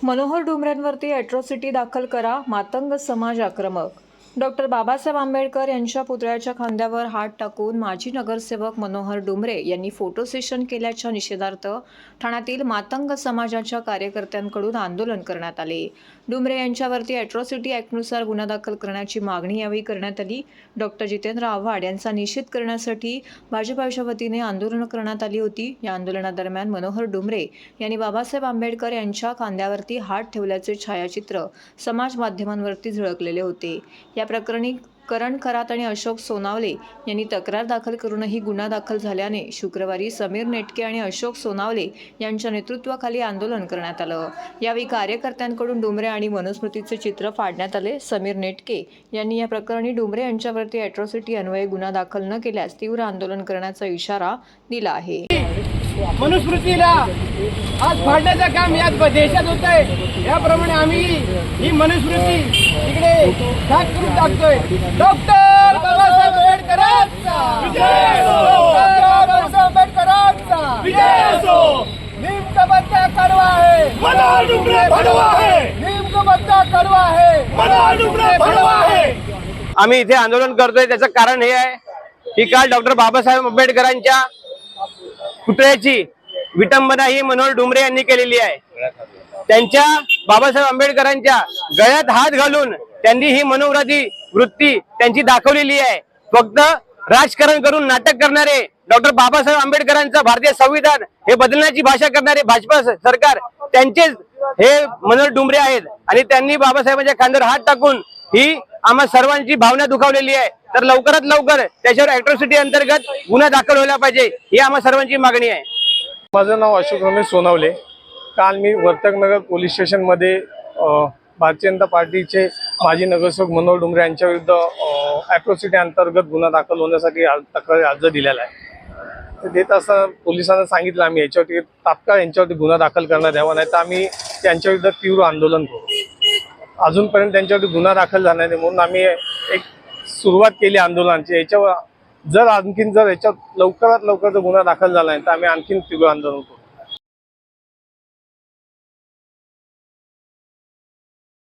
Manohar डुमरेंवरती atrocity दाखल करा, मातंग समाज आक्रमक। डॉक्टर बाबासाहेब आंबेडकर यांच्या पुतळ्याच्या खांद्यावर हात टाकून माजी नगरसेवक मनोहर डुमरे यांनी फोटो सेशन केल्याच्या निषेधार्थ ठाण्यातील मातंग समाजाच्या कार्यकर्त्यांकडून आंदोलन करण्यात आले। डुमरे यांच्यावरती अॅट्रॉसिटी ॲक्टनुसार गुन्हा दाखल करण्याची मागणी यावेळी करण्यात आली। डॉक्टर जितेंद्र आव्हाड यांचा निषेध करण्यासाठी भाजपाच्या वतीने आंदोलन करण्यात आली होती। या आंदोलनादरम्यान मनोहर डुमरे यांनी बाबासाहेब आंबेडकर यांच्या खांद्यावरती हात ठेवल्याचे छायाचित्र समाज माध्यमांवरती झळकलेले होते। या प्रकरणी करण खरात आणि अशोक सोनावले यांनी तक्रार दाखल करूनही गुन्हा दाखल झाल्याने शुक्रवारी समीर नेटके आणि अशोक सोनावले यांच्या नेतृत्वाखाली आंदोलन करण्यात आलं। यावेळी कार्यकर्त्यांकडून डुमरे आणि मनुस्मृतीचे चित्र फाडण्यात आले। समीर नेटके यांनी या प्रकरणी डुमरे यांच्यावरती अॅट्रॉसिटी अन्वये गुन्हा दाखल न केल्यास तीव्र आंदोलन करण्याचा इशारा दिला आहे। मनुस्मृतीला आज फाडण्याचं काम या देशात होत आहे। याप्रमाणे आम्ही ही मनुस्मृती तिकडे खाक करून टाकतोय। डॉक्टर बाबासाहेब आंबेडकरांचा विजय असो, डॉक्टर बाबासाहेब आंबेडकरांचा विजय असो। नीम बत्ता कडवा है, मनोहर डुमरे भडवा है। नीम बत्ता कडवा है, मनोहर डुमरे भडवा है। आम्ही इथे आंदोलन करतोय त्याचं कारण हे आहे की काल डॉक्टर बाबासाहेब आंबेडकरांच्या पुतळ्याची विटंबना ही मनोहर डुमरे यांनी केलेली आहे। त्यांच्या बाबासाहेब आंबेडकरांच्या गळ्यात हात घालून त्यांनी ही मनोवृत्ती वृत्ती त्यांची दाखवलेली आहे। फक्त राजकारण करून नाटक करणारे डॉक्टर बाबासाहेब आंबेडकरांचं भारतीय संविधान हे बदलण्याची भाषा करणारे भाजपा सरकार त्यांचेच हे मनोहर डुमरे आहेत आणि त्यांनी बाबासाहेबांच्या खांद्यावर हात टाकून ही आम्हा सर्वांची भावना दुखावलेली आहे। तर लवकरात लवकर त्याच्यावर अॅट्रॉसिटी अंतर्गत गुन्हा दाखल व्हायला पाहिजे ही आम्हा सर्वांची मागणी आहे। माझं नाव अशोक रमेश सोनावले। काल मी वर्तकनगर पोलीस स्टेशनमध्ये भारतीय जनता पार्टीचे माजी नगरसेवक मनोहर डुमरे यांच्या विरुद्ध अॅट्रॉसिटी अंतर्गत गुन्हा दाखल होण्यासाठी तक्रारी अर्ज दिलेला आहे। ते देत असताना पोलिसांना सांगितलं आम्ही याच्यावरती तात्काळ यांच्यावरती गुन्हा दाखल करण्यात यावा, नाही तर आम्ही त्यांच्या विरुद्ध तीव्र आंदोलन करू। अजूनपर्यंत त्यांच्यावरती गुन्हा दाखल झाला नाही म्हणून आम्ही एक सुरुवात केली आंदोलनाची। याच्यावर जर याच्यात लवकरात लवकर गुन्हा दाखल झाला नाही तर आम्ही आणखीन तीव्र आंदोलन करू।